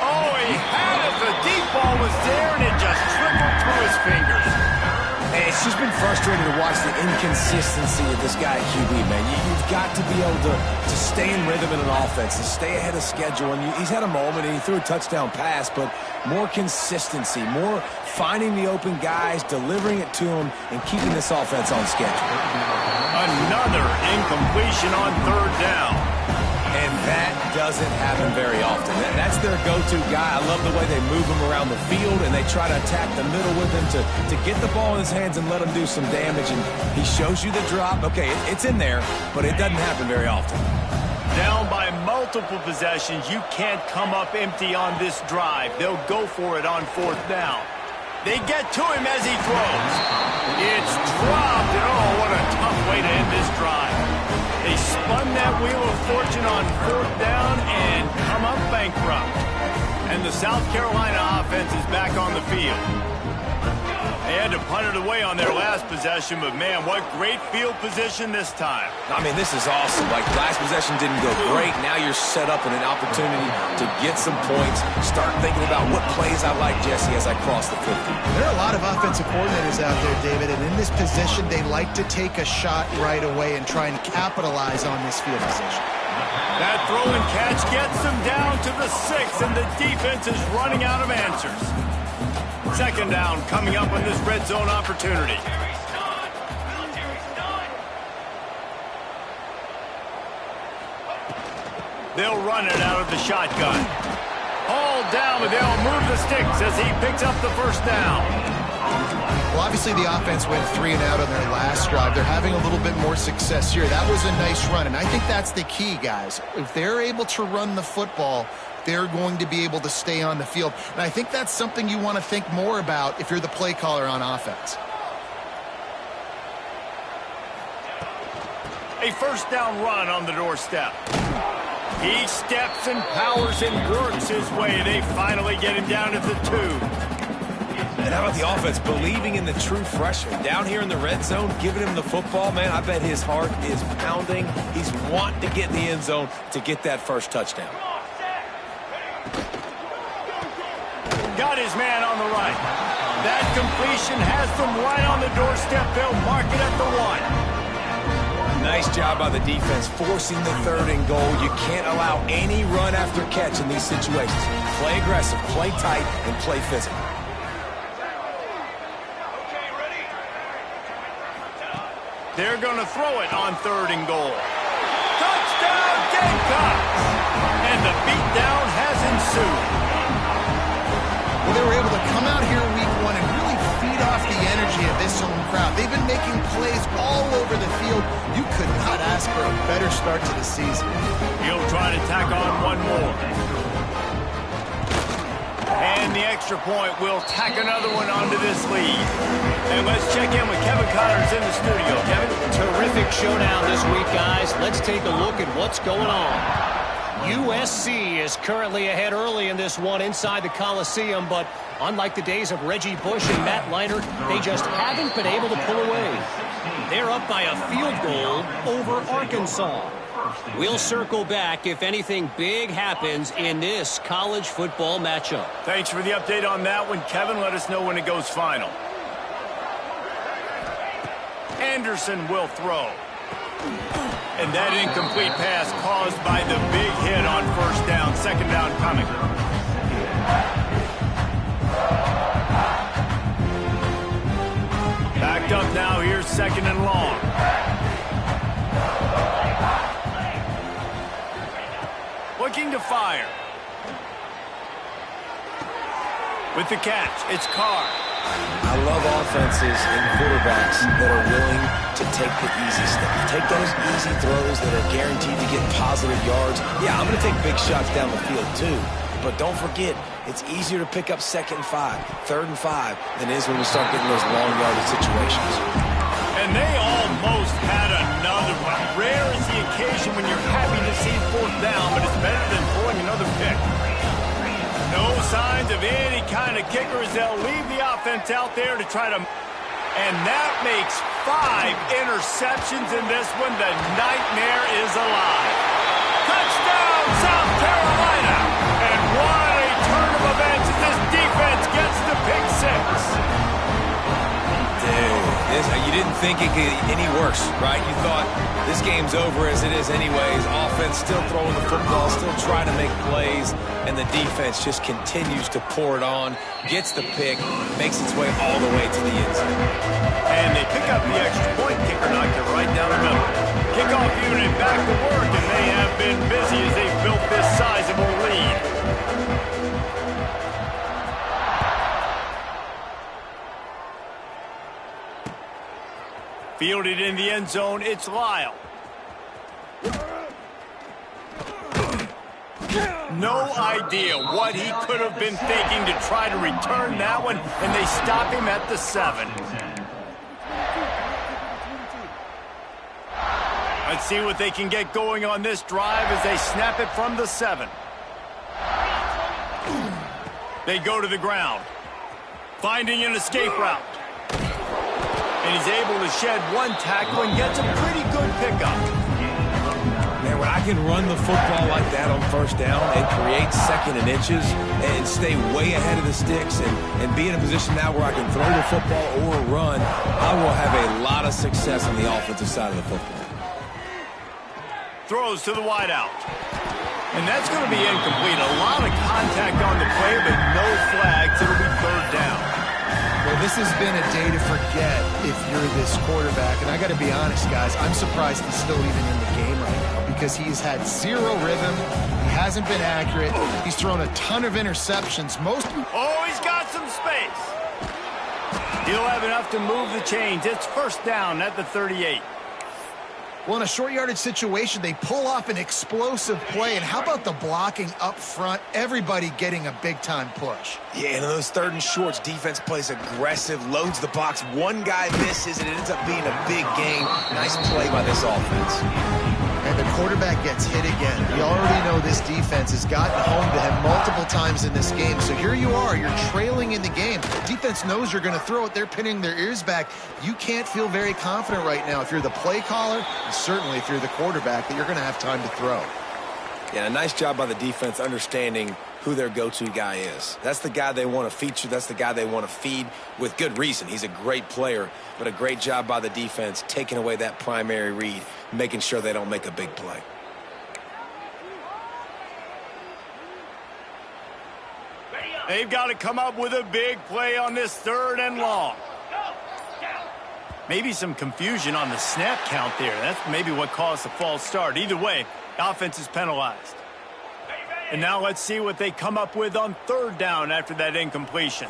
Oh, he had it. The deep ball was there, and it just trickled through his fingers. And it's just been frustrating to watch the inconsistency of this guy at QB, man. You've got to be able to stay in rhythm in an offense, to stay ahead of schedule. And he's had a moment, and he threw a touchdown pass, but more consistency, more finding the open guys, delivering it to them, and keeping this offense on schedule. Another incompletion on third down. And that doesn't happen very often. That's their go-to guy. I love the way they move him around the field, and they try to attack the middle with him to get the ball in his hands and let him do some damage. And he shows you the drop. Okay, it's in there, but it doesn't happen very often. Down by multiple possessions, you can't come up empty on this drive. They'll go for it on fourth down. They get to him as he throws. It's dropped, and oh, what a tough way to end this drive. They spun that wheel of fortune on fourth down and come up bankrupt. And the South Carolina offense is back on the field. They had to punt it away on their last possession, but man, what great field position this time. I mean, this is awesome. Like, last possession didn't go great. Now you're set up in an opportunity to get some points. Start thinking about what plays I like, Jesse, as I cross the 50. There are a lot of offensive coordinators out there, David, and in this position, they like to take a shot right away and try and capitalize on this field position. That throw and catch gets them down to the 6, and the defense is running out of answers. Second down coming up on this red zone opportunity. They'll run it out of the shotgun. Hauled down, but they'll move the sticks as he picks up the first down. Well, obviously the offense went 3 and out on their last drive. They're having a little bit more success here. That was a nice run, and I think that's the key, guys. If they're able to run the football, they're going to be able to stay on the field. And I think that's something you want to think more about if you're the play caller on offense. A first down run on the doorstep. He steps and powers and works his way. They finally get him down to the 2. And how about the offense believing in the true freshman? Down here in the red zone, giving him the football, man, I bet his heart is pounding. He's wanting to get in the end zone to get that first touchdown. Got his man on the right. That completion has them right on the doorstep. They'll mark it at the 1. Nice job by the defense, forcing the 3rd and goal. You can't allow any run after catch in these situations. Play aggressive, play tight, and play physical. They're going to throw it on 3rd and goal. Touchdown, Gamecocks! And the beatdown has ensued. Well, they were able to come out here week 1 and really feed off the energy of this home crowd. They've been making plays all over the field. You could not ask for a better start to the season. He'll try to tack on one more. And the extra point will tack another one onto this lead. And let's check in with Kevin Connors in the studio. Kevin? Terrific showdown this week, guys. Let's take a look at what's going on. USC is currently ahead early in this one inside the Coliseum, but unlike the days of Reggie Bush and Matt Leinart, they just haven't been able to pull away. They're up by a field goal over Arkansas. We'll circle back if anything big happens in this college football matchup. Thanks for the update on that one, Kevin. Let us know when it goes final. Anderson will throw. And that incomplete pass caused by the big hit on first down. Second down coming. Backed up now. Here's 2nd and long. Looking to fire. With the catch, it's Carr. I love offenses and quarterbacks that are willing to take the easy stuff. Take those easy throws that are guaranteed to get positive yards. Yeah, I'm going to take big shots down the field too. But don't forget, it's easier to pick up 2nd and 5, 3rd and 5 than it is when we start getting those long yardage situations. And they almost had another one. Rare is the occasion when you're happy to see 4th down, but it's better than pulling another pick. No signs of any kind of kickers. They'll leave the offense out there to try to... And that makes 5 interceptions in this one. The nightmare is alive. Touchdown, South Carolina! And what a turn of events as this defense gets the pick 6. You didn't think it could get any worse, right? You thought this game's over as it is anyways. Offense still throwing the football, still trying to make plays, and the defense just continues to pour it on, gets the pick, makes its way all the way to the end zone. And they pick up the extra point. Kicker knocked it right down the middle. Kickoff unit back to work, and they have been busy as they've built this sizable lead. Fielded in the end zone, it's Lyle. No idea what he could have been thinking to try to return that one, and they stop him at the 7. Let's see what they can get going on this drive as they snap it from the 7. They go to the ground, finding an escape route. And he's able to shed one tackle and gets a pretty good pickup. Man, when I can run the football like that on first down and create 2nd and inches and stay way ahead of the sticks and be in a position now where I can throw the football or run, I will have a lot of success on the offensive side of the football. Throws to the wideout. And that's going to be incomplete. A lot of contact on the play, but no flags. It'll be 3rd down. Well, this has been a day to forget if you're this quarterback. And I got to be honest, guys, I'm surprised he's still even in the game right now because he's had 0 rhythm. He hasn't been accurate. He's thrown a ton of interceptions. Oh, he's got some space. He'll have enough to move the chains. It's first down at the 38. Well, in a short yardage situation, they pull off an explosive play. And how about the blocking up front? Everybody getting a big-time push. Yeah, and in those 3rd and shorts, defense plays aggressive, loads the box. One guy misses, and it ends up being a big gain. Nice play by this offense. And the quarterback gets hit again. We already know this defense has gotten home to him multiple times in this game. So here you are. You're trailing in the game. Defense knows you're going to throw it. They're pinning their ears back. You can't feel very confident right now if you're the play caller, and certainly if you're the quarterback, that you're going to have time to throw. Yeah, a nice job by the defense understanding who their go-to guy is. That's the guy they want to feature. That's the guy they want to feed with good reason. He's a great player, but a great job by the defense taking away that primary read, making sure they don't make a big play. They've got to come up with a big play on this 3rd and long. Maybe some confusion on the snap count there. That's maybe what caused the false start. Either way, the offense is penalized. And now let's see what they come up with on 3rd down after that incompletion.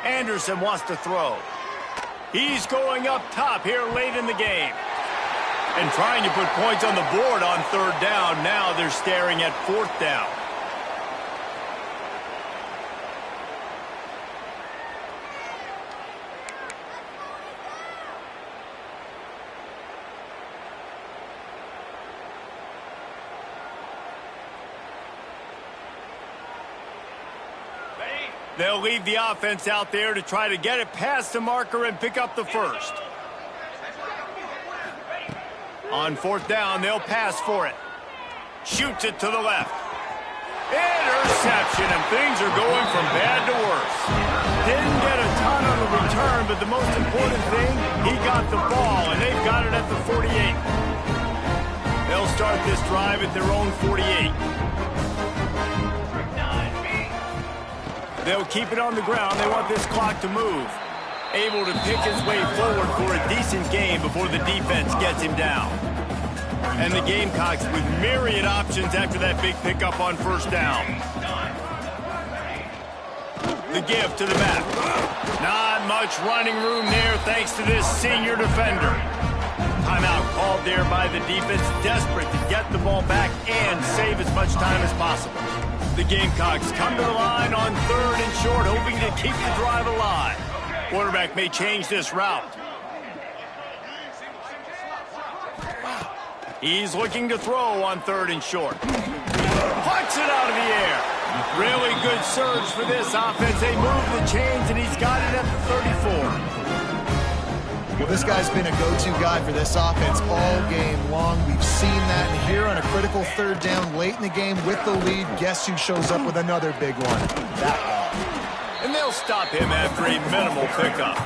Anderson wants to throw. He's going up top here late in the game. And trying to put points on the board on 3rd down. Now they're staring at 4th down. They'll leave the offense out there to try to get it past the marker and pick up the first. On 4th down, they'll pass for it. Shoots it to the left. Interception, and things are going from bad to worse. Didn't get a ton on the return, but the most important thing, he got the ball, and they've got it at the 48. They'll start this drive at their own 48. They'll keep it on the ground. They want this clock to move. Able to pick his way forward for a decent game before the defense gets him down. And the Gamecocks with myriad options after that big pickup on 1st down. The give to the back. Not much running room there thanks to this senior defender. Timeout called there by the defense, desperate to get the ball back and save as much time as possible. The Gamecocks come to the line on 3rd and short, hoping to keep the drive alive. Quarterback may change this route. He's looking to throw on 3rd and short. Puts it out of the air. Really good surge for this offense. They move the chains, and he's got it at the 34. Well, this guy's been a go-to guy for this offense all game long. We've seen that, and here on a critical 3rd down late in the game with the lead, guess who shows up with another big one? That ball. And they'll stop him after a minimal pickup.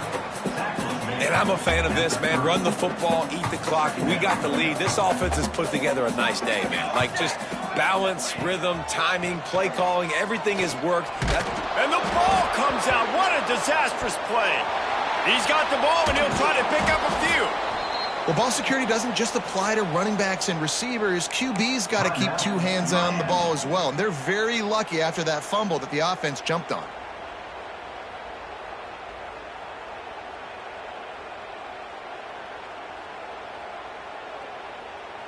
And I'm a fan of this, man. Run the football, eat the clock. We got the lead. This offense has put together a nice day, man. Like, just balance, rhythm, timing, play calling, everything has worked. And the ball comes out. What a disastrous play. He's got the ball, and he'll try to pick up a few. Well, ball security doesn't just apply to running backs and receivers. QB's got to keep 2 hands on the ball as well. And they're very lucky after that fumble that the offense jumped on.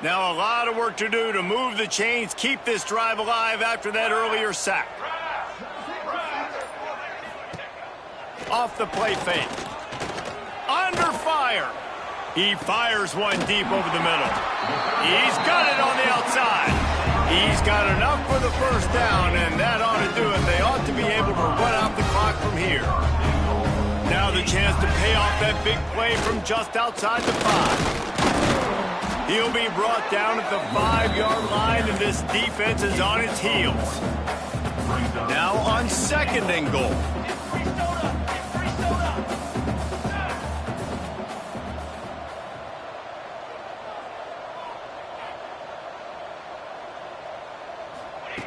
Now a lot of work to do to move the chains, keep this drive alive after that earlier sack. Off the play fake. Under fire. He fires one deep over the middle. He's got it on the outside. He's got enough for the first down, and that ought to do it. They ought to be able to run out the clock from here. Now the chance to pay off that big play from just outside the 5. He'll be brought down at the 5-yard line, and this defense is on its heels. Now on 2nd and goal.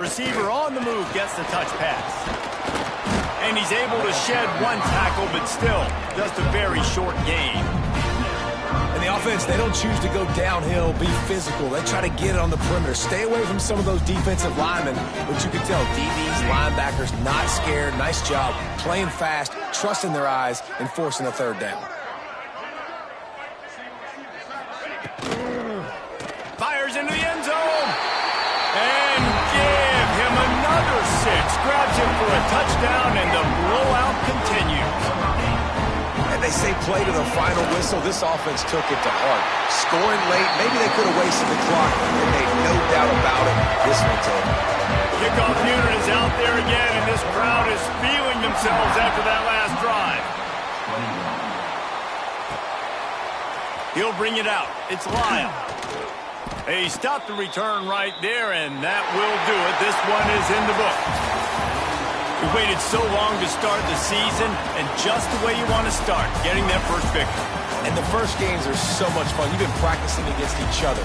Receiver on the move gets the touch pass. And he's able to shed one tackle, but still just a very short gain. And the offense, they don't choose to go downhill, be physical. They try to get it on the perimeter. Stay away from some of those defensive linemen, but you can tell DBs, linebackers, not scared. Nice job playing fast, trusting their eyes, and forcing a third down. Fires into the end zone. And give him another 6. Grabs him for a touchdown, and the blowout continues. And they say play to the final whistle. This offense took it to heart. Scoring late, maybe they could have wasted the clock. They made no doubt about it. This one's over. Kickoff unit is out there again, and this crowd is feeling themselves after that last drive. 21. He'll bring it out. It's Lyle. He stopped the return right there, and that will do it. This one is in the book. We waited so long to start the season, and just the way you want to start, getting that first victory. And the first games are so much fun. You've been practicing against each other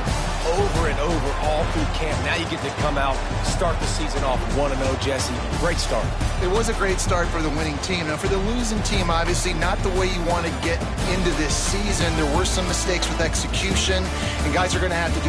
over and over all through camp. Now you get to come out, start the season off 1-0, Jesse. Great start. It was a great start for the winning team. Now, for the losing team, obviously not the way you want to get into this season. There were some mistakes with execution, and guys are going to have to do